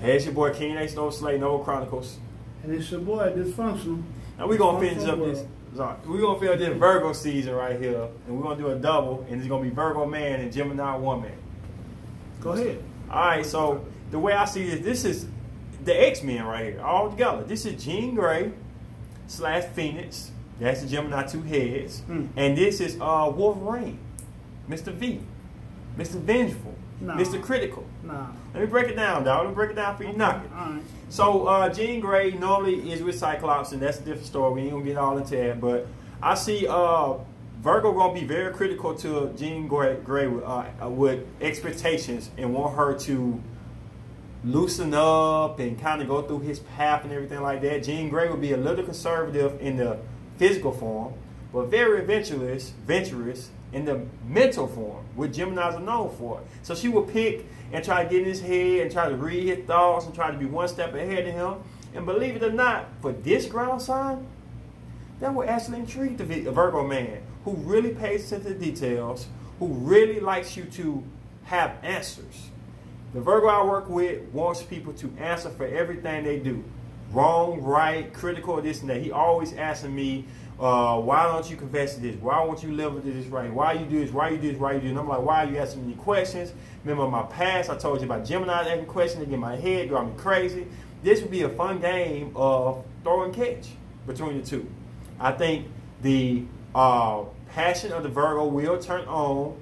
Hey, it's your boy King Ace No Slay No Chronicles. And it's your boy Dysfunctional. Now we're gonna finish up this. We're gonna finish this Virgo season right here, and we're gonna do a double, and it's gonna be Virgo man and Gemini woman. Go ahead. All right. So the way I see this is the X-Men right here, all together. This is Jean Grey / Phoenix. That's the Gemini 2 heads, and this is Wolverine, Mr. V, Mr. Vengeful, Mr. Critical. Nah. Let me break it down, dog. Let me break it down for you. Knock it. All right. So Jean Grey normally is with Cyclops, and that's a different story. We ain't gonna get all into that, but I see Virgo gonna be very critical to Jean Grey with expectations and want her to loosen up and kind of go through his path and everything like that. Jean Grey will be a little conservative in the physical form, but very adventurous in the mental form, what Geminis are known for. So she will pick and try to get in his head and try to read his thoughts and try to be one step ahead of him. And believe it or not, for this ground sign, that will actually intrigue the Virgo man, who really pays attention to details, who really likes you to have answers. The Virgo I work with wants people to answer for everything they do. Wrong, right, critical, this and that. He always asking me, why don't you confess to this? Why won't you live with this right? Why you do this? Why you do this? Why you do this? And I'm like, why are you asking me questions? Remember my past, I told you about Gemini asking questions to get my head, drive me crazy. This would be a fun game of throw and catch between the two. I think the passion of the Virgo will turn on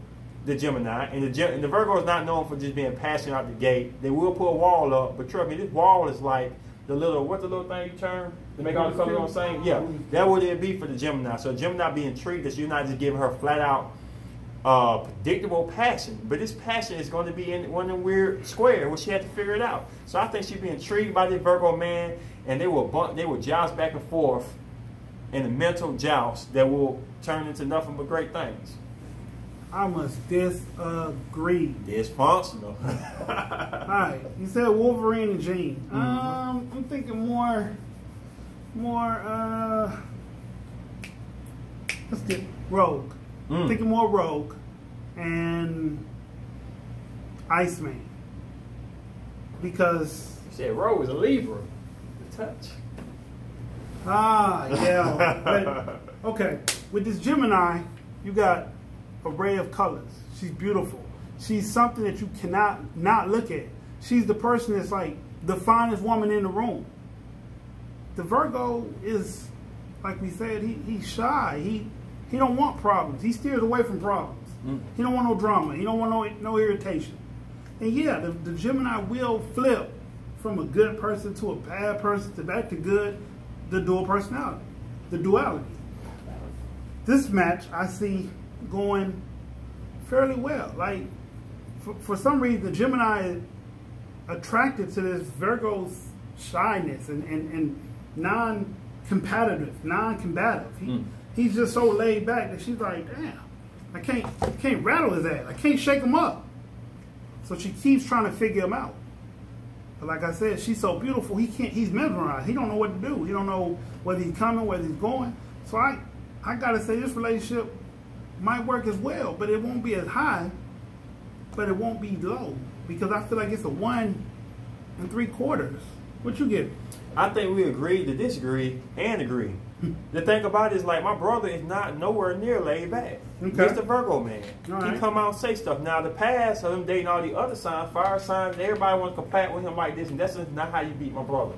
the Gemini, and the Virgo is not known for just being passionate out the gate. They will put a wall up, but trust me, this wall is like the little, what's the little thing you turn to make all the colors on the same? Yeah, that would it be for the Gemini. So Gemini be intrigued that you're not just giving her flat out predictable passion, but this passion is going to be in one of the weird square where she had to figure it out. So I think she'd be intrigued by this Virgo man, and they will joust back and forth in a mental joust that will turn into nothing but great things. I must disagree. Dysfunctional. All right, you said Wolverine and Jean. I'm thinking more. Let's get Rogue. I'm thinking more Rogue and Iceman, because you said Rogue is a Libra. The touch. Ah, yeah. But, okay, with this Gemini, you got array of colors. She's beautiful. She's something that you cannot not look at. She's the person that's like the finest woman in the room. The Virgo is, like we said, he's shy. He don't want problems. He steers away from problems. He don't want no drama. He don't want no irritation. And yeah, the Gemini will flip from a good person to a bad person to back to good. The dual personality, the duality. This match I see going fairly well. Like, for some reason, the Gemini is attracted to this Virgo's shyness and non-combative. He's just so laid back that she's like, damn, I can't rattle his ass. I can't shake him up. So she keeps trying to figure him out. But like I said, she's so beautiful, he's mesmerized. He don't know what to do. He don't know whether he's coming, whether he's going. So I gotta say, this relationship might work as well, but it won't be as high, but it won't be low, because I feel like it's a 1 3/4. What you get? I think we agree to disagree and agree. The thing about it is, like, my brother is not nowhere near laid back. Okay. He's the Virgo man. He come out and say stuff. Now, the past of him dating all the other signs, fire signs, everybody wants to compat with him like this, and that's just not how you beat my brother.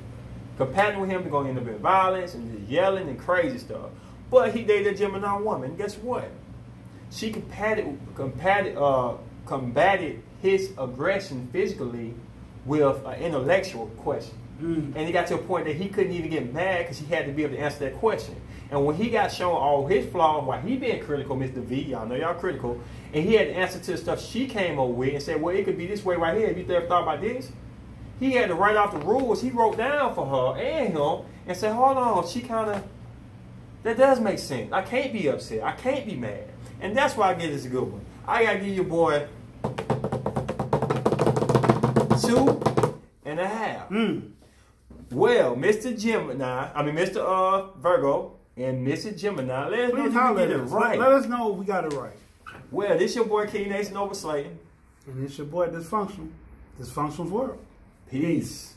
Combating with him, they're going to end up in violence and just yelling and crazy stuff. But he dated a Gemini woman. Guess what? She combated his aggression physically with an intellectual question. And he got to a point that he couldn't even get mad because he had to be able to answer that question. And when he got shown all his flaws, while he being critical, Mr. V, y'all know y'all critical, and he had to answer to the stuff she came up with and said, well, it could be this way right here. Have you ever thought about this? He had to write off the rules he wrote down for her and him and say, hold on, that does make sense. I can't be upset. I can't be mad. And that's why I get this a good one. I got to give your boy 2.5. Well, Mr. Virgo and Mrs. Gemini, let us know if you get it right. Let us know if we got it right. Well, this your boy King Ace No Slay. And it's your boy Dysfunctional. Dysfunctional's World. Peace.